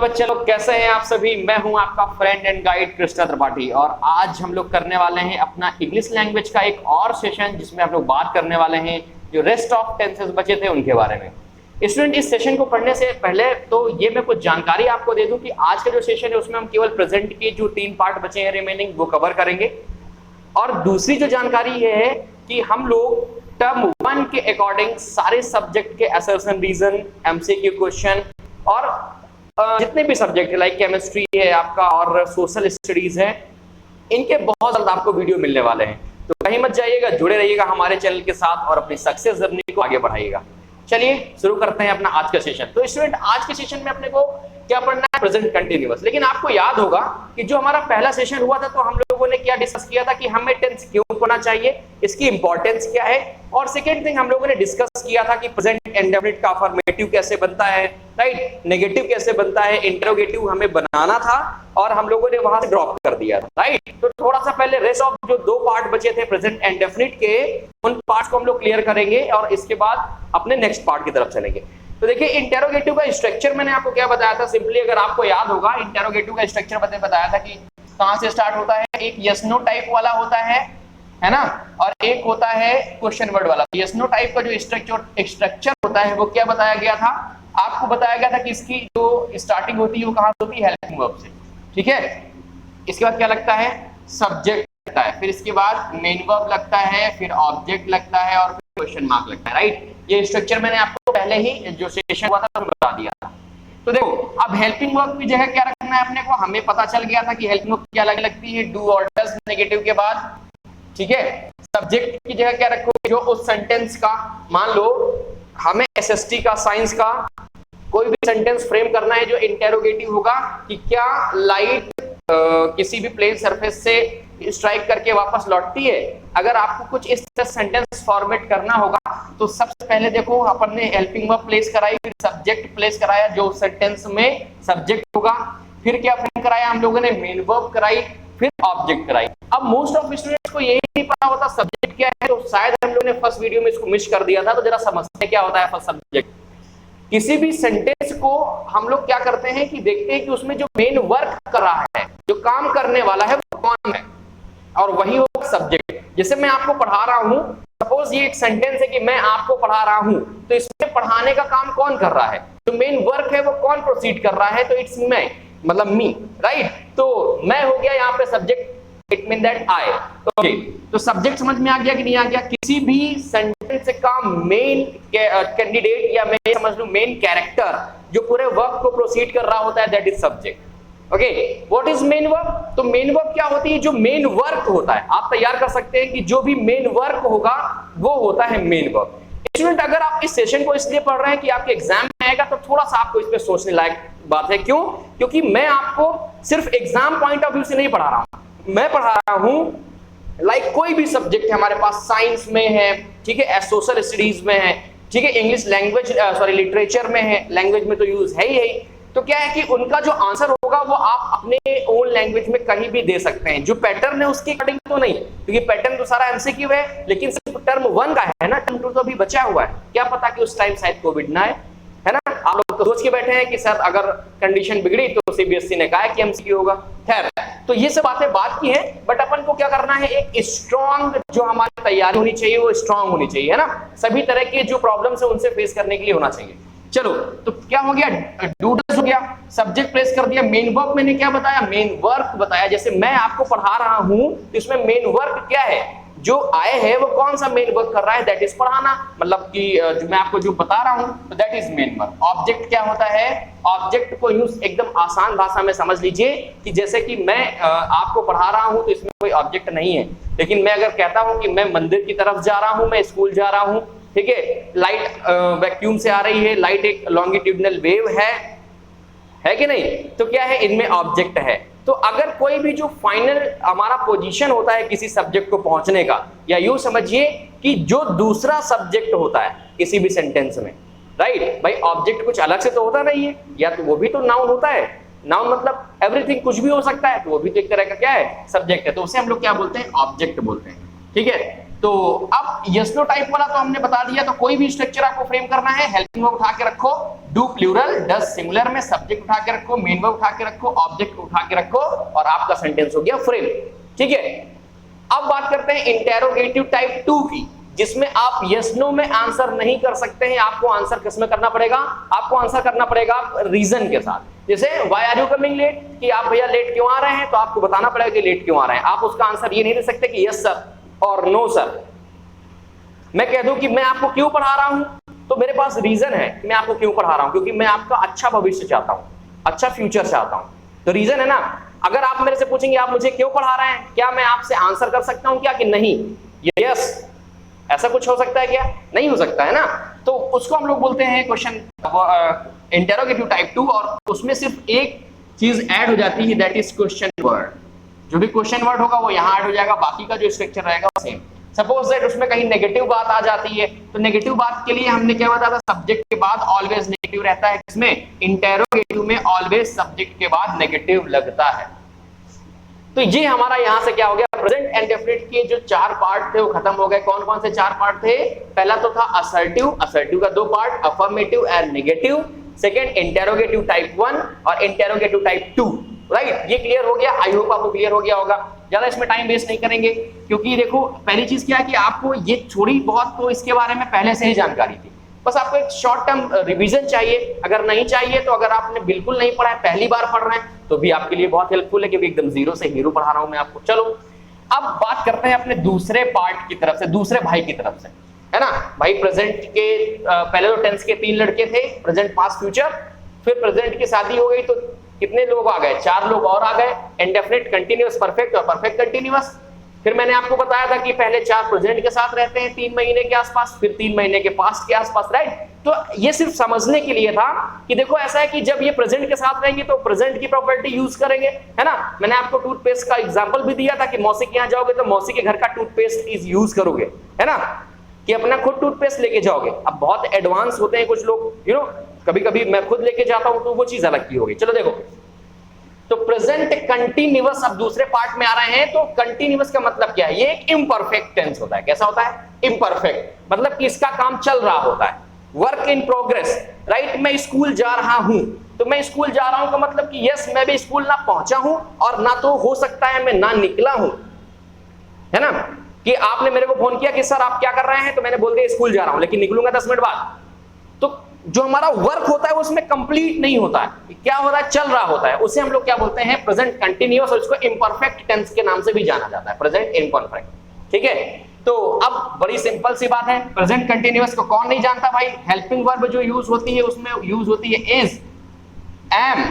Hello बच्चे लोग, कैसे हैं आप सभी। मैं हूं आपका friend and guide Krishna Tripathi और आज हम लोग करने वाले हैं अपना इंग्लिश लैंग्वेज का एक और सेशन जिसमें हम लोग बात करने वाले हैं जो रेस्ट ऑफ टेंसेस बचे थे उनके बारे में। स्टूडेंट, इस सेशन को पढ़ने से पहले तो ये मैं कुछ जानकारी आपको दे दूं कि आज का जो सेशन है उसमें हम केवल प्रेजेंट के जो 3 पार्ट बचे हैं रिमेनिंग वो कवर करेंगे। और दूसरी जो जानकारी ये है कि हम लोग टर्म 1 के अकॉर्डिंग सारे सब्जेक्ट के असर्शन, रीजन, एमसीक्यू क्वेश्चन और जितने भी सब्जेक्ट है लाइक केमिस्ट्री है आपका और सोशल स्टडीज है, इनके बहुत जल्द आपको वीडियो मिलने वाले हैं। तो कहीं मत जाइएगा, जुड़े रहिएगा हमारे चैनल के साथ और अपनी सक्सेस जर्नी को आगे बढ़ाइएगा। चलिए शुरू करते हैं अपना आज का सेशन। तो स्टूडेंट, आज के सेशन में अपने को क्या पढ़ना है, प्रेजेंट कंटिन्यूअस। लेकिन आपको याद होगा कि जो हमारा पहला सेशन हुआ था तो हम लोगों ने क्या डिस्कस किया था कि हमें टेंस क्यों पढ़ना चाहिए, इसकी इंपॉर्टेंस क्या है। और सेकेंड थिंग हम लोगों ने डिस्कस किया था कि प्रेजेंट इंडेफिनिट का अफर्मेटिव कैसे बनता है, राइट, नेगेटिव कैसे बनता है, इंटरोगेटिव हमें बनाना था और हम लोगों ने वहां से ड्रॉप कर दिया था, राइट। तो थोड़ा सा पहले रेस्ट ऑफ जो 2 पार्ट बचे थे प्रेजेंट इंडेफिनिट के, उन पार्ट्स को हम लोग क्लियर करेंगे और इसके बाद अपने नेक्स्ट पार्ट की तरफ चलेंगे। तो देखिए, इंटेरोगेटिव का स्ट्रक्चर मैंने आपको क्या बताया था। सिंपली अगर आपको याद होगा, इंटेरोगेटिव का स्ट्रक्चर मैंने बताया था कि कहां से स्टार्ट होता है। एक यस नो टाइप वाला होता है ना, और एक होता है क्वेश्चन वर्ड वाला। यस नो टाइप का जो स्ट्रक्चर होता है वो क्या बताया गया था, आपको बताया गया था कि इसकी जो स्टार्टिंग होती है वो कहां से होती है, हेल्पिंग वर्ब से, ठीक है। इसके बाद क्या लगता है, सब्जेक्ट लगता है, फिर इसके बाद मेन वर्ब लगता है, फिर ऑब्जेक्ट लगता है और फिर क्वेश्चन मार्क लगता है, राइट। ये स्ट्रक्चर मैंने आपको पहले ही जो सेशन हुआ था बता दिया था। तो देखो, अब हेल्पिंग वर्ब की जगह क्या रखना है अपने को, हमें पता चल गया था कि हेल्पिंग वर्ब क्या लगती है, डू और डज नेगेटिव के बाद, ठीक है। सब्जेक्ट की जगह क्या रखोगे, जो उस सेंटेंस का, मान लो हमें एसएसटी का, साइंस का कोई भी सेंटेंस फ्रेम करना है जो इंटेरोगेटिव होगा कि क्या लाइट किसी भी प्लेन सरफेस से स्ट्राइक करके वापस लौटती है। अगर आपको कुछ इस तरह सेंटेंस फॉर्मेट करना होगा तो सबसे पहले देखो अपन ने हेल्पिंग वर्ब प्लेस कराई, फिर सब्जेक्ट प्लेस कराया जो सेंटेंस में सब्जेक्ट होगा, फिर क्या फ्रेम कराया हम लोगों ने, मेन वर्ब कराई, फिर ऑब्जेक्ट कराई। अब मोस्ट ऑफ स्टूडेंट्स को यही नहीं पता होता सब्जेक्ट क्या है, तो शायद हम लोगों ने फर्स्ट वीडियो में इसको मिस कर दिया था। तो जरा समझते हैं क्या होता है फर्स्ट सब्जेक्ट। किसी भी सेंटेंस को हम लोग क्या करते हैं कि देखते हैं कि उसमें जो मेन वर्क कर रहा है, जो काम करने वाला है वो कौन है, और वही होगा सब्जेक्ट। जैसे मैं आपको पढ़ा रहा हूं, सपोज ये एक सेंटेंस है कि मैं आपको पढ़ा रहा हूं, तो इसमें पढ़ाने का काम कौन कर रहा है, जो मेन वर्क है वो कौन प्रोसीड कर रहा है, तो इट्स मैं, मतलब मी, राइट। तो मैं हो गया यहाँ पे subject, it mean that I, okay. तो सब्जेक्ट समझ में आ गया कि नहीं आ गया। किसी भी सेंटेंस का मेन कैंडिडेट या मैं समझ लूं मेन कैरेक्टर जो पूरे वर्क को प्रोसीड कर रहा होता है, that is subject, okay. What is main work, तो मेन वर्क क्या होती है, जो मेन वर्क होता है। आप तैयार कर सकते हैं कि जो भी मेन वर्क होगा वो होता है मेन वर्क। स्टूडेंट, अगर आप इस सेशन को इसलिए पढ़ रहे हैं कि आपके एग्जाम में आएगा तो थोड़ा सा आपको इस पे सोचने लायक बात है। क्यों, क्योंकि मैं आपको सिर्फ एग्जाम पॉइंट ऑफ व्यू से नहीं पढ़ा रहा हूं, मैं पढ़ा रहा हूं लाइक कोई भी सब्जेक्ट है हमारे पास, साइंस में है, ठीक है, सोशल स्टडीज में है, ठीक है, इंग्लिश लैंग्वेज लिटरेचर में है, लैंग्वेज में तो यूज है ही। तो क्या है कि उनका जो आंसर होगा वो आप अपने ओन लैंग्वेज में कहीं भी दे सकते हैं। जो पैटर्न है उसके अकॉर्डिंग तो नहीं, क्योंकि पैटर्न तो सारा एमसीक्यू है, लेकिन सिर्फ टर्म 1 का है ना, टर्म 2 तो अभी बचा हुआ है। क्या पता कि उस टाइम शायद कोविड ना है ना। आप लोग तो सोच के बैठे हैं कि सर अगर कंडीशन बिगड़ी तो सीबीएसई ने कहा कि एमसीक्यू होगा। खैर, तो ये सब बातें बात की है, बट अपन को क्या करना है, एक स्ट्रॉन्ग जो हमारी तैयारी होनी चाहिए वो स्ट्रॉन्ग होनी चाहिए, है ना। सभी तरह के जो प्रॉब्लम्स है उनसे फेस करने के लिए होना चाहिए। चलो, तो क्या हो गया, डू डज हो गया, सब्जेक्ट प्लेस कर दिया, मेन वर्क मैंने क्या बताया, मेन वर्क बताया। जैसे मैं आपको पढ़ा रहा हूं तो इसमें मेन वर्क क्या है, जो आए है वो कौन सा मेन वर्क कर रहा है, दैट इज पढ़ाना, मतलब कि जो मैं आपको जो बता रहा हूं तो that is main work. Object क्या होता है, ऑब्जेक्ट को यूज एकदम आसान भाषा में समझ लीजिए कि जैसे कि मैं आपको पढ़ा रहा हूं तो इसमें कोई ऑब्जेक्ट नहीं है, लेकिन मैं अगर कहता हूं कि मैं मंदिर की तरफ जा रहा हूं, मैं स्कूल जा रहा हूं, ठीक है, लाइट वैक्यूम से आ रही है, लाइट एक लॉन्गिट्यूडनल वेव है कि नहीं, तो क्या है, इनमें ऑब्जेक्ट है। तो अगर कोई भी जो फाइनल हमारा पोजीशन होता है किसी सब्जेक्ट को पहुंचने का, या यूं समझिए कि जो दूसरा सब्जेक्ट होता है किसी भी सेंटेंस में, राइट भाई, ऑब्जेक्ट कुछ अलग से तो होता नहीं है, या तो वो भी तो नाउन होता है। नाउन मतलब एवरीथिंग, कुछ भी हो सकता है, तो वो भी तो एक तरह का क्या है, सब्जेक्ट है। तो उसे हम लोग क्या बोलते हैं, ऑब्जेक्ट बोलते हैं, ठीक है। तो अब यस नो टाइप वाला तो हमने बता दिया, तो कोई भी स्ट्रक्चर आपको फ्रेम करना है, हेल्पिंग वर्ब उठा के रखो, डू प्लूरल, डज सिंगुलर में, सब्जेक्ट उठा के रखो, मेन वर्ब उठा के रखो, ऑब्जेक्ट उठा के रखो, और आपका सेंटेंस हो गया फ्रेम। ठीक है, अब बात करते हैं इंटेरोगेटिव टाइप 2 की, जिसमें आप यस नो में आंसर नहीं कर सकते हैं। आपको आंसर किसमें करना पड़ेगा? आपको आंसर करना पड़ेगा रीजन के साथ। जैसे why are you coming late, कि आप भैया लेट क्यों आ रहे हैं, तो आपको बताना पड़ेगा कि लेट क्यों आ रहे हैं। आप उसका आंसर ये नहीं दे सकते कि यस सर और नो सर। मैं कह दूं कि मैं आपको क्यों पढ़ा रहा हूं, तो मेरे पास रीजन है कि मैं आपको क्यों पढ़ा रहा हूं, क्योंकि मैं आपका अच्छा भविष्य चाहता हूं, अच्छा फ्यूचर चाहता हूं, तो रीजन है ना। अगर आप मेरे से पूछेंगे आप मुझे क्यों पढ़ा रहे हैं, क्या मैं आपसे आंसर कर सकता हूं क्या कि नहीं, यस, ऐसा कुछ हो सकता है क्या? नहीं हो सकता है ना। तो उसको हम लोग बोलते हैं क्वेश्चन इंटेरोगेटिव टाइप 2, और उसमें सिर्फ एक चीज ऐड हो जाती है, दैट इज क्वेश्चन वर्ड। जो भी क्वेश्चन वर्ड होगा वो यहाँ ऐड हो जाएगा, बाकी का जो स्ट्रक्चर रहेगा सेम। सपोज दैट उसमें कहीं नेगेटिव बात आ जाती है, तो नेगेटिव बात के लिए हमने क्या बताया था, सब्जेक्ट के बाद ऑलवेज नेगेटिव रहता है। इसमें इंटेरोगेटिव में ऑलवेज सब्जेक्ट के बाद नेगेटिव लगता है। तो ये हमारा यहां से क्या हो गया, प्रेजेंट एंड डेफिनेट के जो 4 पार्ट थे वो खत्म हो गए। कौन कौन से 4 पार्ट थे? पहला तो था असर्टिव, असर्टिव का 2 part, affirmative and negative. Second interrogative type 1 और इंटेरोगेटिव टाइप 2। राइट, ये क्लियर हो गया। आई होप आपको क्लियर हो गया होगा। ज्यादा इसमें टाइम वेस्ट नहीं करेंगे, क्योंकि देखो पहली चीज क्या है कि आपको ये थोड़ी बहुत तो इसके बारे में पहले से ही जानकारी थी, बस आपको एक शॉर्ट टर्म रिवीजन चाहिए। अगर नहीं चाहिए तो अगर आपने बिल्कुल नहीं पढ़ा है, पहली बार पढ़ रहे हैं, तो भी आपके लिए बहुत हेल्पफुल है, क्योंकि एकदम जीरो से हीरो पढ़ा रहा हूं मैं आपको। चलो अब बात करते हैं अपने दूसरे पार्ट की तरफ से, दूसरे भाई की तरफ से, है ना भाई। प्रेजेंट के पहले तो टेंस के 3 लड़के थे, प्रेजेंट पास्ट फ्यूचर, फिर प्रेजेंट की शादी हो गई तो कितने लोग आ गए, 4 लोग और आ गए, इंडेफिनिट, कंटीन्यूअस, परफेक्ट और परफेक्ट कंटीन्यूअस। फिर मैंने आपको बताया था कि पहले 4 प्रेजेंट के साथ रहते हैं 3 महीने के आसपास, फिर 3 महीने के पास्ट के आसपास। राइट, तो ये सिर्फ समझने के लिए था कि देखो ऐसा है कि जब ये प्रेजेंट के साथ रहेंगे तो प्रेजेंट की प्रॉपर्टी यूज करेंगे, है ना। मैंने आपको टूथपेस्ट का एग्जांपल भी दिया था कि मौसी के यहाँ जाओगे तो मौसी के घर का टूथपेस्ट इज यूज करोगे, है ना, कि अपना खुद टूथपेस्ट लेके जाओगे। अब बहुत एडवांस होते हैं कुछ लोग, यू नो, कभी कभी मैं खुद लेके जाता हूं तो वो चीज अलग की होगी। चलो देखो, तो प्रेजेंट कंटीन्यूअस अब दूसरे पार्ट में आ रहे हैं। तो कंटीन्यूअस का मतलब क्या है? ये एक इम्परफेक्ट टेंस होता है। कैसा होता है? इम्परफेक्ट, मतलब कि इसका काम चल रहा होता है, वर्क इन प्रोग्रेस। राइट, मैं स्कूल जा रहा हूं, तो मैं स्कूल जा रहा हूं का मतलब कि यस मैं भी स्कूल ना पहुंचा हूं और ना तो हो सकता है मैं ना निकला हूं, है ना। कि आपने मेरे को फोन किया कि सर आप क्या कर रहे हैं, तो मैंने बोल दिया स्कूल जा रहा हूं लेकिन निकलूंगा 10 मिनट बाद। तो जो हमारा वर्क होता है वो उसमें कंप्लीट नहीं होता है, क्या हो रहा है, चल रहा होता है। उसे हम लोग क्या बोलते हैं? प्रेजेंट कंटीन्यूअस, और इसको इम्परफेक्ट टेंस के नाम से भी जाना जाता है, प्रेजेंट इम्परफेक्ट। ठीक है, तो अब बड़ी सिंपल सी बात है, प्रेजेंट कंटीन्यूअस को कौन नहीं जानता भाई? हेल्पिंग वर्ब जो यूज होती है उसमें यूज होती है इज, एम,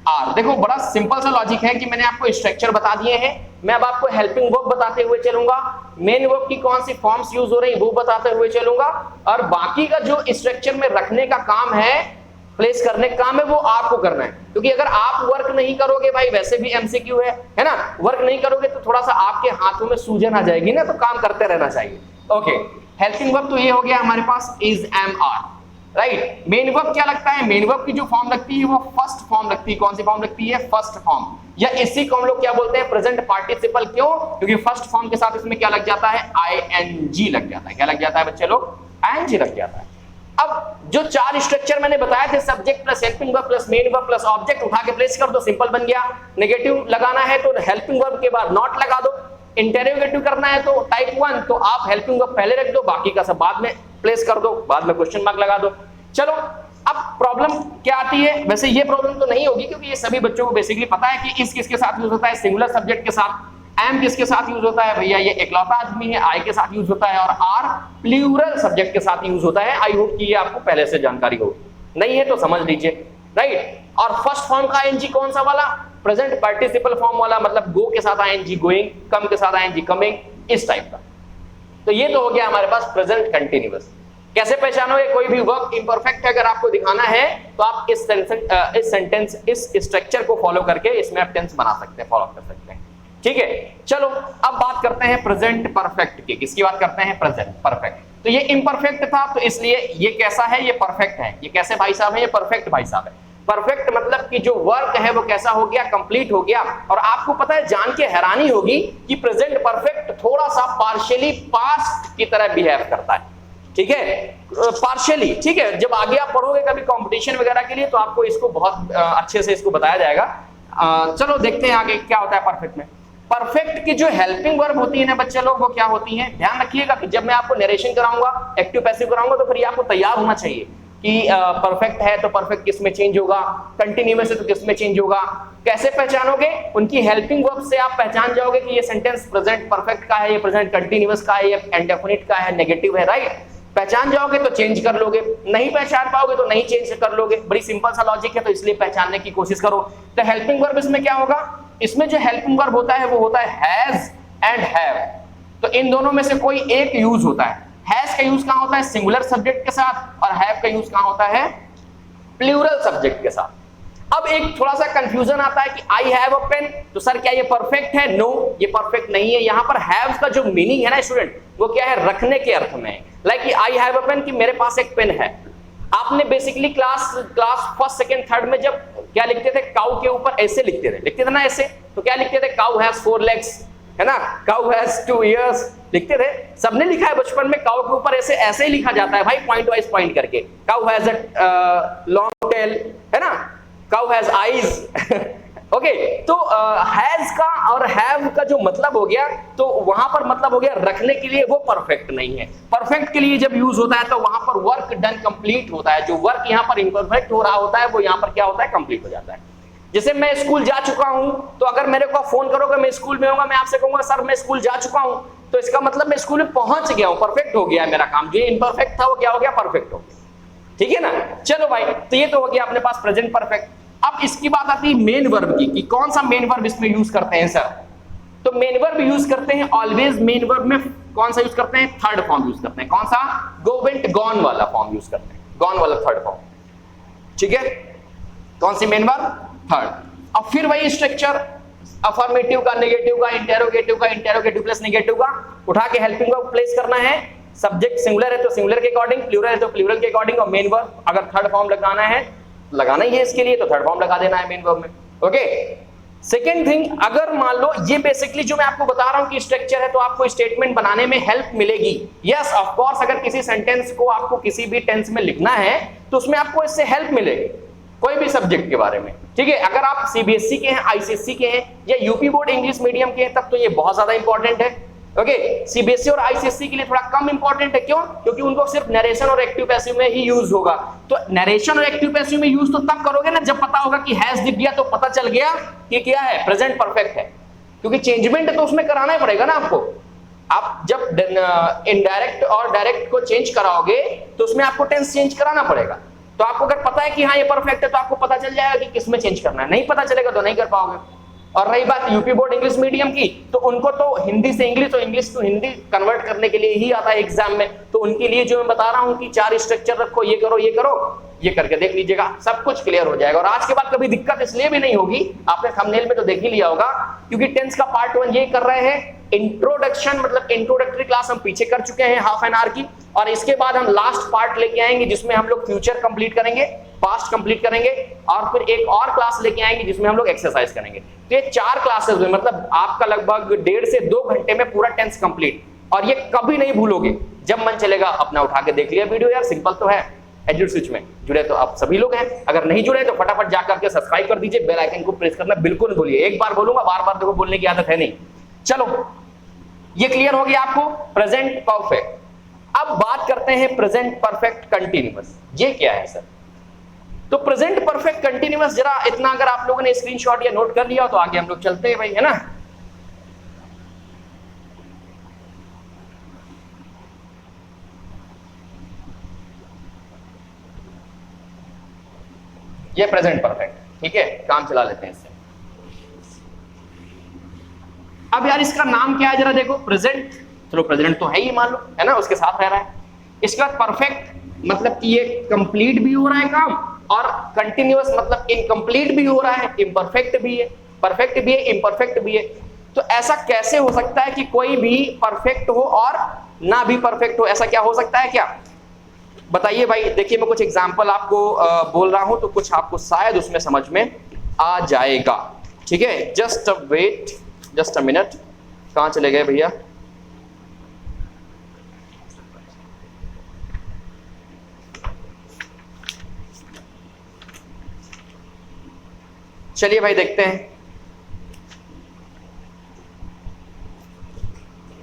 आर। देखो बड़ा सिंपल सा लॉजिक है कि मैंने आपको स्ट्रक्चर बता दिए हैं, मैं अब आपको हेल्पिंग वर्ब बताते हुए चलूंगा, मेन वर्ब की कौन सी फॉर्म्स यूज हो रही वो बताते हुए चलूंगा, और बाकी का जो स्ट्रक्चर में रखने का काम है, प्लेस करने का काम है, वो आपको करना है। क्योंकि अगर आप वर्क नहीं करोगे भाई, वैसे भी एमसीक्यू है ना, वर्क नहीं करोगे तो थोड़ा सा आपके हाथों में सूजन आ जाएगी ना, तो काम करते रहना चाहिए। ओके, हेल्पिंग वर्ब तो ये हो गया हमारे पास is, am, are. Right, main verb क्या लगता है? मेन वर्ब की जो फॉर्म लगती है वो फर्स्ट फॉर्म लगती है। कौन सी फॉर्म लगती है? फर्स्ट फॉर्म, या इसी को हम लोग क्या बोलते हैं? Present participle. क्यों? क्योंकि फर्स्ट फॉर्म के साथ इसमें क्या लग जाता है? आईएनजी लग जाता है। क्या लग जाता है बच्चे लोग? आईएनजी लग जाता है। अब जो 4 स्ट्रक्चर मैंने बताए थे, subject plus helping verb plus main verb plus object, उठा के प्लेस कर दो, सिंपल बन गया। नेगेटिव लगाना है तो हेल्पिंग वर्ब के बाद नॉट लगा दो, इंटेरोगेटिव करना है तो टाइप 1 तो आप हेल्पिंग वर्ब पहले रख दो, बाकी का सब बाद में प्लेस कर दो, बाद में क्वेश्चन मार्क लगा दो। चलो अब प्रॉब्लम क्या आती है? वैसे ये प्रॉब्लम तो नहीं होगी क्योंकि ये सभी बच्चों को बेसिकली पता है कि इस किसके साथ यूज होता है? सिंगुलर सब्जेक्ट के साथ। एम किसके साथ यूज होता है? भैया ये इकलौता आदमी है, आई के साथ यूज होता है, और आर प्लूरल सब्जेक्ट के साथ यूज होता है। आई होप कि ये आपको पहले से जानकारी हो, नहीं है तो समझ लीजिए। राइट, और फर्स्ट फॉर्म का आईएनजी कौन सा वाला? प्रेजेंट पार्टिसिपल फॉर्म वाला, मतलब गो के साथ आईएनजी गोइंग, कम के साथ आईएनजी कमिंग, इस टाइप का। तो ये तो हो गया हमारे पास प्रेजेंट कंटीन्यूअस। कैसे पहचानोगे कोई भी वर्ब इम्परफेक्ट है? अगर आपको दिखाना है तो आप इस सेंटेंस, इस स्ट्रक्चर को फॉलो करके इसमें आप टेंस बना सकते हैं, फॉलो कर सकते हैं। ठीक है, चलो अब बात करते हैं प्रेजेंट परफेक्ट की। किसकी बात करते हैं? Present perfect. तो ये इम्परफेक्ट था तो इसलिए ये कैसा है? ये परफेक्ट है। ये कैसे भाई साहब है? ये परफेक्ट भाई साहब है। परफेक्ट मतलब कि जो वर्क है वो कैसा हो गया, कंप्लीट हो गया। और आपको पता है, जान के हैरानी होगी कि प्रेजेंट परफेक्ट थोड़ा सा पार्शियली पास्ट की तरह बिहेव करता है, ठीक है, पार्शियली, ठीक है। जब आगे आप पढ़ोगे कभी कंपटीशन वगैरह के लिए तो आपको इसको बहुत अच्छे से इसको बताया जाएगा। चलो देखते हैं आगे क्या होता है परफेक्ट में। परफेक्ट की जो हेल्पिंग वर्ब होती है ना बच्चे लोग, वो क्या होती है, ध्यान रखिएगा कि जब मैं आपको नरेशन कराऊंगा, एक्टिव पैसिव कराऊंगा, तो फिर ये आपको तैयार होना चाहिए कि परफेक्ट है तो परफेक्ट किस में चेंज होगा, कंटिन्यूअस है तो किस में चेंज होगा। कैसे पहचानोगे, उनकी हेल्पिंग वर्ब से आप पहचान जाओगे कि ये सेंटेंस प्रेजेंट परफेक्ट का है, ये प्रेजेंट कंटिन्यूअस का है, ये इंडेफिनिट का है, नेगेटिव है, राइट। पहचान जाओगे तो चेंज कर लोगे, नहीं पहचान पाओगे तो नहीं चेंज कर लोगे। बड़ी सिंपल सा लॉजिक है, तो इसलिए पहचानने की कोशिश करो। तो हेल्पिंग वर्ब इसमें क्या होगा, इसमें जो हेल्पिंग वर्ब होता है वो होता है हैज एंड हैव। तो इन दोनों में से कोई एक यूज होता है। हैज का यूज कहां होता है, सिंगुलर सब्जेक्ट के साथ, और हैव का यूज कहां होता है, प्लूरल सब्जेक्ट के साथ। अब एक थोड़ा सा कंफ्यूजन आता है कि आई हैव अ पेन, तो सर क्या ये परफेक्ट है? नो, ये परफेक्ट नहीं है। यहां पर हैव का जो मीनिंग है ना स्टूडेंट, वो क्या है, रखने के अर्थ में। Like I have a pen, कि मेरे पास एक पेन है। आपने basically class first second third में जब क्या लिखते थे, काउ के ऊपर ऐसे लिखते थे ना ऐसे, तो क्या लिखते थे, काउ हैज 4 legs, है ना, काउ हैज 2 ears लिखते थे। सबने लिखा है बचपन में, काउ के ऊपर ऐसे ऐसे ही लिखा जाता है भाई, पॉइंट वाइज पॉइंट करके। Cow has a long tail, है ना, काउ हैज आईज। ओके, तो हैज का और हैव का जो मतलब हो गया, तो वहां पर मतलब हो गया रखने के लिए, वो परफेक्ट नहीं है। परफेक्ट के लिए जब यूज होता है तो वहां पर वर्क डन कंप्लीट होता है। जो वर्क यहाँ पर इम्परफेक्ट हो रहा होता है वो यहाँ पर क्या होता है, कंप्लीट हो जाता है। जैसे मैं स्कूल जा चुका हूं, तो अगर मेरे को फोन करोगे, मैं स्कूल में होगा, मैं आपसे कहूंगा सर मैं स्कूल जा चुका हूं, तो इसका मतलब मैं स्कूल में पहुंच गया हूं, परफेक्ट हो गया है मेरा काम। जो इम्परफेक्ट था वो क्या हो गया, परफेक्ट हो गया, ठीक है ना। चलो भाई, तो ये तो हो गया अपने पास प्रेजेंट परफेक्ट। अब इसकी बात आती है मेन वर्ब की, कि कौन सा मेन वर्ब इसमें यूज करते हैं सर। तो मेन वर्ब यूज करते हैं ऑलवेज, मेन वर्ब में कौन सा यूज करते हैं, थर्ड फॉर्म यूज करते हैं। कौन सा, गो वेंट गॉन वाला फॉर्म यूज करते हैं, गॉन वाला थर्ड फॉर्म, ठीक है। कौन सी मेन वर्ब, थर्ड। अब फिर वही स्ट्रक्चर, अफर्मेटिव का, नेगेटिव का, इंटेरोगेटिव का, इंटेरोगेटिव प्लस नेगेटिव का, उठा के हेल्पिंग वर्ब प्लेस करना है। सब्जेक्ट सिंगुलर है तो सिंगुलर के अकॉर्डिंग, प्लूरल है तो प्लूरल के अकॉर्डिंग, और मेन वर्ब अगर थर्ड फॉर्म लगाना है, लगाना ही है इसके लिए, तो थर्ड फॉर्म लगा देना है मेन वर्ब में। ओके, सेकेंड थिंग, अगर मान लो ये बेसिकली जो मैं आपको बता रहा हूं कि स्ट्रक्चर है, तो आपको स्टेटमेंट बनाने में हेल्प मिलेगी। यस ऑफ कोर्स, अगर किसी सेंटेंस को आपको किसी भी टेंस में लिखना है तो उसमें आपको इससे हेल्प मिलेगी, कोई भी सब्जेक्ट के बारे में, ठीक है। अगर आप सीबीएसई के हैं, आईसीएसई के हैं, या यूपी बोर्ड इंग्लिश मीडियम के हैं, तब तो ये बहुत ज्यादा इंपॉर्टेंट है। ओके, सीबीएसई और आईसीएसई के लिए थोड़ा कम इंपॉर्टेंट है। क्यों? क्योंकि उनको सिर्फ नरेशन और एक्टिव पैसिव में ही यूज होगा। तो नरेशन और एक्टिव पैसिव में यूज तो तब करोगे ना जब पता होगा कि हैज दिख गया तो पता चल गया कि क्या है, प्रेजेंट परफेक्ट है। क्योंकि चेंजमेंट तो उसमें कराना ही पड़ेगा ना आपको। आप जब इनडायरेक्ट और डायरेक्ट को चेंज कराओगे तो उसमें आपको टेंस चेंज कराना पड़ेगा। तो आपको अगर पता है कि हाँ ये परफेक्ट है तो आपको पता चल जाएगा कि किसमें चेंज करना है। नहीं पता चलेगा तो नहीं कर पाओगे। और रही बात यूपी बोर्ड इंग्लिश मीडियम की, तो उनको तो हिंदी से इंग्लिश और इंग्लिश टू हिंदी कन्वर्ट करने के लिए ही आता है एग्जाम में। तो उनके लिए जो मैं बता रहा हूं कि 4 स्ट्रक्चर रखो, ये करो, ये करो, ये करके देख लीजिएगा, सब कुछ क्लियर हो जाएगा। और आज के बाद कभी दिक्कत इसलिए भी नहीं होगी, आपने थंबनेल में तो देख ही लिया होगा, क्योंकि टेंस का पार्ट 1 ये कर रहे हैं। इंट्रोडक्शन मतलब इंट्रोडक्टरी क्लास हम पीछे कर चुके हैं हाफ एन आवर की, और इसके बाद हम लास्ट पार्ट लेके आएंगे जिसमें हम लोग फ्यूचर कंप्लीट करेंगे, पास्ट कंप्लीट करेंगे, और फिर एक और क्लास लेके आएंगे जिसमें हम लोग एक्सरसाइज करेंगे। तो ये 4 क्लासेस में मतलब आपका लगभग 1.5 से 2 घंटे में पूरा टेंस कंप्लीट। और ये कभी नहीं भूलोगे, जब मन चलेगा अपना उठा के देख लिया वीडियो। यार सिंपल तो है। एजुकेट स्विच में जुड़े तो आप सभी लोग हैं, अगर नहीं जुड़े तो फटाफट जाकर के सब्सक्राइब कर दीजिए, बेल आइकन को प्रेस करना बिल्कुल नहीं भूलिए। एक बार बोलूंगा, बार बार देखो बोलने की आदत है नहीं। चलो, ये क्लियर हो गया आपको प्रेजेंट परफेक्ट। अब बात करते हैं प्रेजेंट परफेक्ट कंटिन्यूअस। ये क्या है सर? तो प्रेजेंट परफेक्ट कंटिन्यूअस, जरा इतना अगर आप लोगों ने स्क्रीनशॉट या नोट कर लिया तो आगे हम लोग चलते हैं भाई, है ना। ये प्रेजेंट परफेक्ट, ठीक है, काम चला लेते हैं इससे। अब यार इसका नाम क्या है जरा देखो, प्रेजेंट। चलो प्रेजेंट तो है ही, मान लो, है ना, उसके साथ रह रहा है। इसके बाद परफेक्ट मतलब कि ये कंप्लीट भी हो रहा है काम, और कंटिन्यूअस मतलब इनकम्प्लीट भी हो रहा है, इम्परफेक्ट भी है, परफेक्ट भी है, इम्परफेक्ट भी है। तो ऐसा कैसे हो सकता है कि कोई भी परफेक्ट हो और ना भी परफेक्ट हो? ऐसा क्या हो सकता है क्या? बताइए भाई, देखिए मैं कुछ एग्जांपल आपको बोल रहा हूं तो कुछ आपको शायद उसमें समझ में आ जाएगा। ठीक है, just a wait, just a minute. कहां चले गए भैया? चलिए भाई देखते हैं।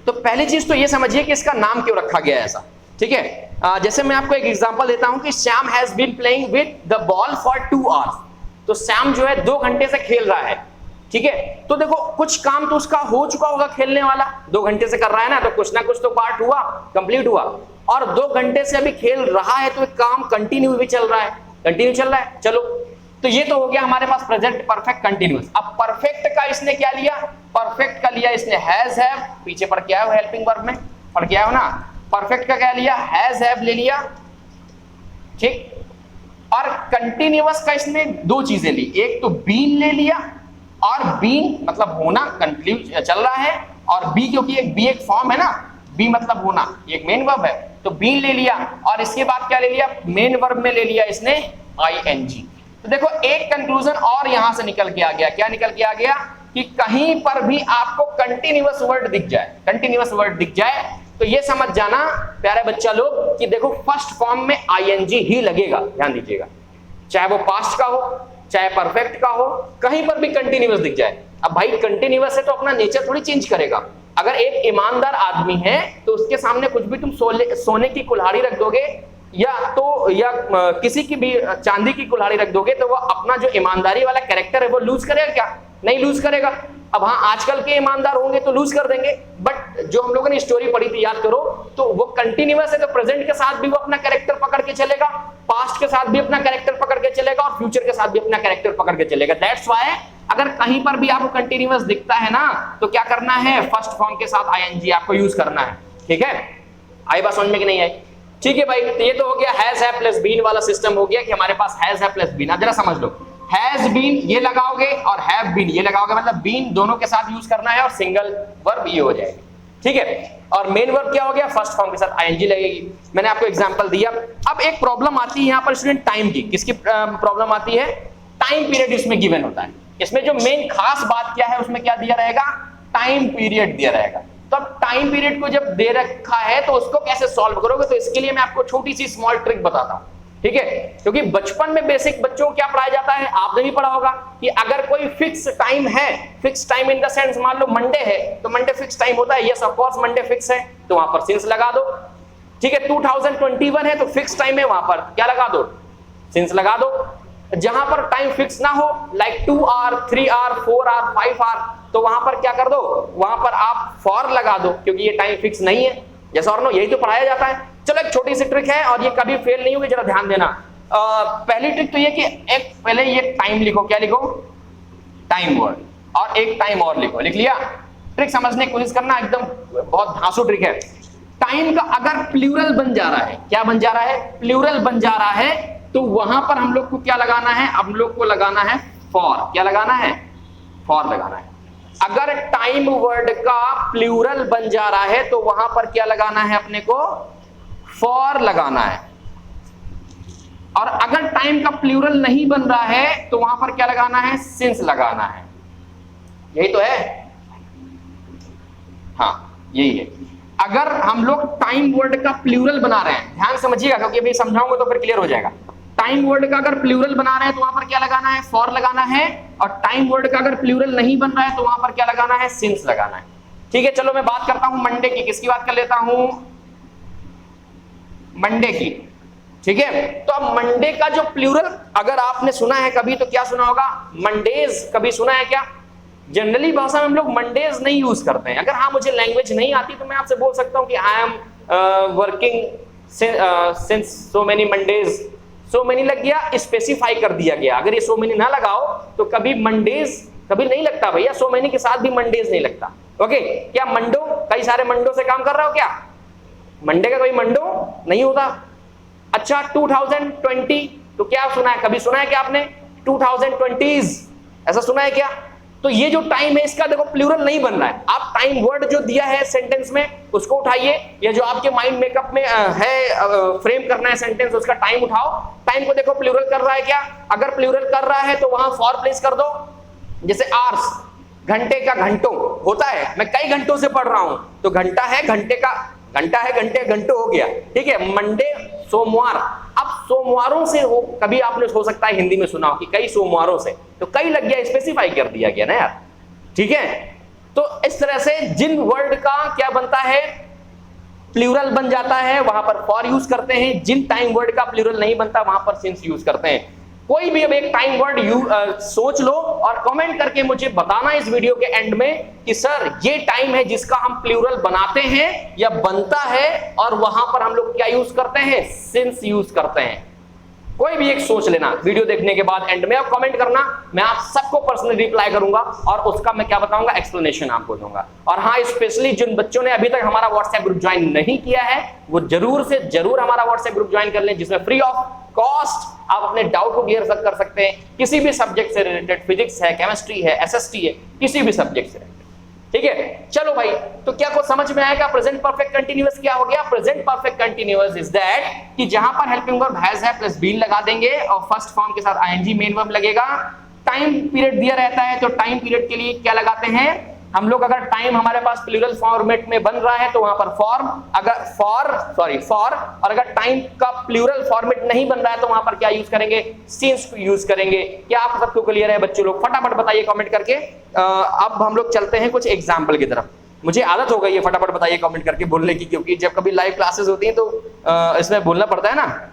तो पहली चीज तो ये समझिए कि इसका नाम क्यों रखा गया है ऐसा। ठीक है, जैसे मैं आपको एक एग्जांपल देता हूं कि Shyam has been playing with the ball for 2 hours. तो श्याम जो है 2 घंटे से खेल रहा है। ठीक है, तो देखो कुछ काम तो उसका हो चुका होगा खेलने वाला, 2 घंटे से कर रहा है ना, तो कुछ ना कुछ तो पार्ट हुआ, कंप्लीट हुआ। और 2 घंटे से अभी खेल रहा है तो एक काम कंटिन्यू भी चल रहा है, कंटिन्यू चल रहा है। चलो, तो ये तो हो गया हमारे पास प्रेजेंट परफेक्ट कंटिन्यूअस। अब परफेक्ट का इसने क्या लिया? परफेक्ट का लिया इसने हैज हैव, पीछे पढ़ के आया हो हेल्पिंग वर्ब में, पढ़ के आया हो ना। परफेक्ट का क्या लिया? हैज हैव ले लिया। ठीक, और कंटिन्यूअस का इसने 2 चीजें ली, एक तो बीन ले लिया, और बीन मतलब होना, कंटिन्यू चल रहा है, और बी क्योंकि एक बी एक फॉर्म है ना, बी मतलब होना, एक मेन वर्ब है, तो बीन ले लिया। और इसके बाद क्या ले लिया? मेन वर्ब में ले लिया इसने आईएनजी। तो देखो एक कंक्लूजन और यहां से निकल के आ गया। क्या निकल के आ गया? कि कहीं पर भी आपको कंटिन्यूअस वर्ड दिख जाए, कंटिन्यूअस वर्ड दिख जाए, तो ये समझ जाना प्यारे बच्चा लोग कि देखो फर्स्ट फॉर्म में आईएनजी ही लगेगा। ध्यान दीजिएगा, चाहे वो पास्ट का हो, चाहे परफेक्ट का हो, कहीं पर भी कंटिन्यूअस दिख जाए। अब भाई कंटिन्यूअस है तो अपना नेचर थोड़ी चेंज करेगा। अगर एक ईमानदार आदमी है तो उसके सामने कुछ भी तुम सोने की कुल्हाड़ी रख दोगे या किसी की भी चांदी की कुल्हाड़ी रख दोगे, तो वो अपना जो ईमानदारी वाला कैरेक्टर है वो लूज करेगा क्या? नहीं लूज करेगा। अब हाँ, आजकल के ईमानदार होंगे तो लूज कर देंगे, बट जो हम लोगों ने स्टोरी पढ़ी थी याद करो, तो वो कंटिन्यूअस है, तो प्रेजेंट के साथ भी वो अपना कैरेक्टर पकड़ के चलेगा, पास्ट के साथ भी अपना कैरेक्टर पकड़ के चलेगा, और फ्यूचर के साथ भी अपना कैरेक्टर पकड़ के चलेगा। दैट्स व्हाई अगर कहीं पर भी आपको कंटिन्यूअस दिखता है ना, तो क्या करना है? फर्स्ट फॉर्म के साथ आईएनजी आपको यूज करना है। ठीक है, आई बात समझ में कि नहीं आई? ठीक है भाई, तो ये तो हो गया हैज हैव प्लस बीन वाला सिस्टम हो गया कि हमारे पास हैज हैव प्लस बीन। अब जरा समझ लो, हैज बीन ये लगाओगे और हैव बीन ये लगाओगे, मतलब बीन दोनों के साथ यूज करना है और सिंगल वर्ब ये हो जाएगी। ठीक है, और मेन वर्ब क्या हो गया? फर्स्ट फॉर्म के साथ आईएनजी लगेगी। मैंने आपको एग्जांपल दिया। अब एक प्रॉब्लम आती है यहाँ पर स्टूडेंट टाइम की। किसकी प्रॉब्लम आती है? टाइम पीरियड इसमें गिवन होता है। इसमें जो मेन खास बात क्या है, उसमें क्या दिया रहेगा? टाइम पीरियड दिया रहेगा। तो अब टाइम पीरियड को जब दे रखा है तो उसको कैसे सॉल्व करोगे? तो इसके लिए मैं आपको छोटी सी स्मॉल ट्रिक बताता हूं। ठीक है, क्योंकि बचपन में बेसिक बच्चों को क्या पढ़ाया जाता है, आपने भी पढ़ा होगा कि अगर कोई फिक्स टाइम है, fix time in the sense मान लो मंडे है तो मंडे फिक्स टाइम होता है। Yes of course Monday fix है, तो वहां पर सिंस लगा दो। ठीक है, 2021 है तो फिक्स टाइम है, वहां पर क्या लगा दो? सिंस लगा दो। जहां पर टाइम फिक्स ना हो, like 2 hour, 3 hour, 4 hour, 5 hour, तो वहां पर क्या कर दो? वहां पर आप फॉर लगा दो, क्योंकि ये टाइम फिक्स नहीं है। यस और नो, यही तो पढ़ाया जाता है। चलो एक छोटी सी ट्रिक है और ये कभी फेल नहीं होगी, जरा ध्यान देना। पहली ट्रिक तो ये कि एक पहले ये टाइम लिखो। क्या लिखो? टाइम वर्ड, और एक टाइम और लिखो। लिख लिया? ट्रिक समझने की कोशिश करना, एकदम बहुत धांसू ट्रिक है। टाइम का अगर प्लूरल बन जा रहा है, क्या बन जा रहा है? प्लूरल बन जा रहा है, तो वहां पर हम लोग को क्या लगाना है? हम लोग को लगाना है फॉर। क्या लगाना है? फॉर लगाना है। अगर टाइम वर्ड का प्लूरल बन जा रहा है तो वहां पर क्या लगाना है? अपने को फॉर लगाना है। और अगर टाइम का प्लूरल नहीं बन रहा है तो वहां पर क्या लगाना है? सिंस लगाना है। यही तो है, हाँ यही है। अगर हम लोग टाइम वर्ड का प्लूरल बना रहे हैं, ध्यान समझिएगा क्योंकि अभी समझाऊंगा तो फिर क्लियर हो जाएगा। टाइम वर्ड का अगर प्लूरल बना रहे हैं तो वहां पर क्या लगाना है? फॉर लगाना है। और टाइम वर्ड का अगर प्लूरल नहीं बन रहा है तो वहां पर क्या लगाना है? सिंस लगाना है। ठीक है, चलो मैं बात करता हूं मंडे की। किसकी बात कर लेता हूं? मंडे की। ठीक है, तो अब मंडे का जो प्लूरल अगर आपने सुना है कभी तो क्या सुना होगा? मंडेज। कभी सुना है क्या? जनरली भाषा में हम लोग मंडेज नहीं यूज करते हैं। अगर हाँ मुझे लैंग्वेज नहीं आती तो मैं आपसे बोल सकता हूं कि I am working since so many Mondays. So many लग गया, स्पेसिफाई कर दिया गया। अगर ये सो मेनी ना लगाओ तो कभी मंडेज कभी नहीं लगता भैया, सो मेनी के साथ भी मंडेज नहीं लगता। ओके, क्या मंडो? कई सारे मंडो से काम कर रहे हो क्या? मंडे का कोई मंडो नहीं होता। अच्छा 2020 तो क्या सुना है? कभी सुना है क्या आपने? 2020s ऐसा सुना है क्या? तो ये जो टाइम है इसका देखो प्लूरल नहीं बन रहा है। आप टाइम वर्ड जो दिया है सेंटेंस में उसको उठाइए, या जो आपके माइंड मेकअप में है फ्रेम करना है सेंटेंस, उसका टाइम उठाओ। टाइम को देखो प्लूरल कर रहा है क्या? अगर प्लूरल कर रहा है तो वहां फॉर प्लेस कर दो। जैसे आवर्स, घंटे का घंटों होता है, मैं कई घंटों से पढ़ रहा हूं तो घंटा है घंटे का, घंटा है घंटे घंटों हो गया, ठीक है। मंडे सोमवार, अब सोमवारों से हो, कभी आपने हो सकता है हिंदी में सुना हो कि कई सोमवारों से, तो कई लग गया, स्पेसिफाई कर दिया गया ना यार, ठीक है। तो इस तरह से जिन वर्ड का क्या बनता है, प्लूरल बन जाता है, वहां पर फॉर यूज करते हैं। जिन टाइम वर्ड का प्लूरल नहीं बनता वहां पर सिंस यूज करते हैं। कोई भी अब एक टाइम वर्ड सोच लो और कमेंट करके मुझे बताना इस वीडियो के एंड में कि सर ये टाइम है जिसका हम प्लूरल बनाते हैं या बनता है, और वहां पर हम लोग क्या यूज करते हैं, सिंस यूज करते हैं। कोई भी एक सोच लेना वीडियो देखने के बाद एंड में, और कमेंट करना, मैं आप सबको पर्सनली रिप्लाई करूंगा और उसका मैं क्या बताऊंगा, एक्सप्लेनेशन आपको दूंगा। और हाँ, स्पेशली जिन बच्चों ने अभी तक हमारा व्हाट्सएप ग्रुप ज्वाइन नहीं किया है वो जरूर से जरूर हमारा व्हाट्सएप ग्रुप ज्वाइन कर लें, जिसमें फ्री ऑफ कॉस्ट आप अपने डाउट को क्लियर कर सकते हैं, किसी भी सब्जेक्ट से रिलेटेड, फिजिक्स है, केमिस्ट्री है, एसएसटी है, किसी भी सब्जेक्ट से रिलेटेड, ठीक है। चलो भाई, तो क्या कुछ समझ में आएगा? प्रेजेंट परफेक्ट कंटीन्यूअस क्या हो गया? Present perfect continuous is that कि जहां पर हेल्पिंग वर्ब हैज है प्लस बीन लगा देंगे और फर्स्ट फॉर्म के साथ आईएनजी मेन वर्ब लगेगा। टाइम पीरियड दिया रहता है तो टाइम पीरियड के लिए क्या लगाते हैं हम लोग? अगर टाइम हमारे पास प्लूरल फॉर्मेट में बन रहा है तो वहां पर फॉर्म, अगर फॉर, और अगर टाइम का प्लूरल फॉर्मेट नहीं बन रहा है तो वहां पर क्या यूज करेंगे? सिंस यूज करेंगे। क्या आप सबको क्लियर है बच्चों लोग? फटाफट बताइए कमेंट करके। अब हम लोग चलते हैं कुछ एग्जाम्पल की तरफ। मुझे आदत हो गई है फटाफट बताइए कमेंट करके बोलने की, क्योंकि जब कभी लाइव क्लासेस होती हैं तो इसमें बोलना पड़ता है ना।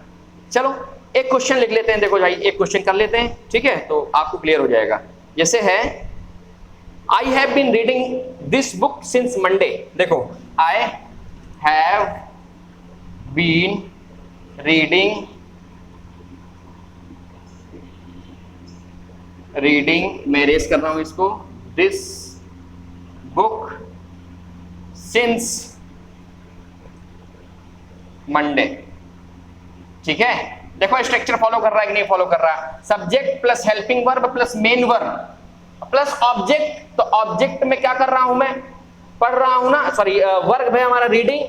चलो एक क्वेश्चन लिख लेते हैं, देखो भाई एक क्वेश्चन कर लेते हैं, ठीक है, तो आपको क्लियर हो जाएगा। जैसे है I have been reading this book since Monday। देखो, I have been reading, मैं रेस कर रहा हूं इसको, this book since Monday, ठीक है। देखो स्ट्रक्चर फॉलो कर रहा है कि नहीं फॉलो कर रहा? Subject plus helping verb plus main verb plus object. तो ऑब्जेक्ट में क्या कर रहा हूं मैं? पढ़ रहा हूं ना, सॉरी वर्ब है हमारा रीडिंग,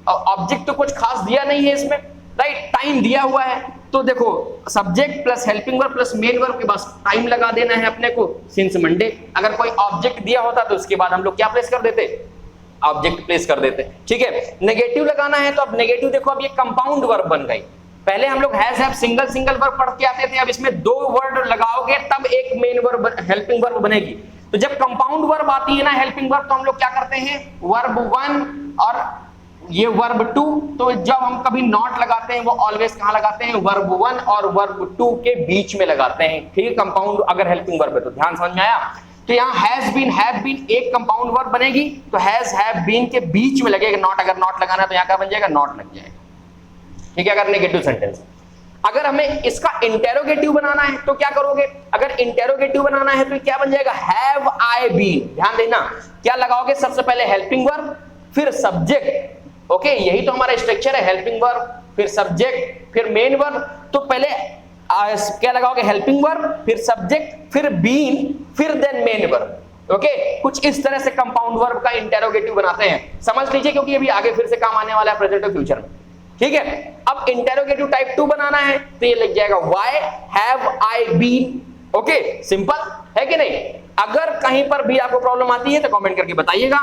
ऑब्जेक्ट तो कुछ खास दिया नहीं है इसमें, राइट। टाइम दिया हुआ है तो देखो subject plus helping verb plus main verb के बाद टाइम लगा देना है अपने को, सिंस मंडे। अगर कोई ऑब्जेक्ट दिया होता तो उसके बाद हम लोग क्या प्लेस कर देते? ऑब्जेक्ट प्लेस कर देते, ठीक है। नेगेटिव लगाना है तो अब नेगेटिव देखो, अब ये कंपाउंड वर्ब बन गई। पहले हम लोग हैज हैव सिंगल वर्ब पढ़ के आते थे, अब इसमें दो वर्ड लगाओगे तब एक मेन वर्ब हेल्पिंग वर्ब बनेगी। तो जब कंपाउंड वर्ब आती है ना हेल्पिंग वर्ब, तो हम लोग क्या करते हैं? वर्ब 1 और ये वर्ब 2। तो जब हम कभी नॉट लगाते हैं वो ऑलवेज कहां लगाते हैं? वर्ब 1 और वर्ब 2 के बीच में लगाते हैं, ठीक है। कंपाउंड अगर हेल्पिंग वर्ब है तो ध्यान समझ में आया? तो यहाँ हैज बीन, हैव बीन एक कंपाउंड वर्ब बनेगी, तो हैज हैव बीन के बीच में लगेगा नॉट। अगर नॉट लगाना है तो यहाँ क्या बन जाएगा? नॉट लग जाएगा, ठीक है। अगर नेगेटिव सेंटेंस, अगर हमें इसका इंटेरोगेटिव बनाना है तो क्या करोगे? अगर इंटेरोगेटिव बनाना है तो क्या बन जाएगा? Have I been. ध्यान देना, क्या लगाओगे? सबसे पहले हेल्पिंग वर्ब फिर सब्जेक्ट, ओके। यही तो हमारा स्ट्रक्चर है, हेल्पिंग वर्ब फिर सब्जेक्ट फिर मेन वर्ब। तो पहले क्या लगाओगे? हेल्पिंग वर्ब फिर सब्जेक्ट फिर बीन फिर देन मेन वर्ब, ओके। कुछ इस तरह से कंपाउंड वर्ब का इंटेरोगेटिव बनाते हैं, समझ लीजिए, क्योंकि अभी आगे फिर से काम आने वाला है प्रेजेंट और फ्यूचर में, ठीक है। अब इंटेरोगेटिव टाइप 2 बनाना है तो ये लग जाएगा why have I been, okay. Simple है कि नहीं? अगर कहीं पर भी आपको प्रॉब्लम आती है तो कमेंट करके बताइएगा।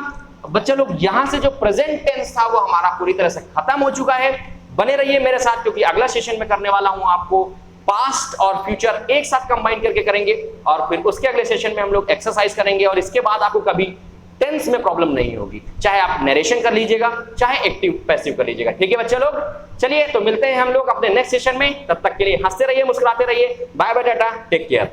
बच्चे लोग यहां से जो प्रेजेंट टेंस था वो हमारा पूरी तरह से खत्म हो चुका है। बने रहिए मेरे साथ, क्योंकि अगला सेशन में करने वाला हूं आपको पास्ट और फ्यूचर एक साथ कंबाइन करके करेंगे, और फिर उसके अगले सेशन में हम लोग एक्सरसाइज करेंगे, और इसके बाद आपको कभी टेंस में प्रॉब्लम नहीं होगी, चाहे आप नरेशन कर लीजिएगा चाहे एक्टिव पैसिव कर लीजिएगा, ठीक है बच्चे लोग। चलिए तो मिलते हैं हम लोग अपने नेक्स्ट सेशन में, तब तक के लिए हंसते रहिए, मुस्कुराते रहिए। बाय बाय, टाटा, टेक केयर।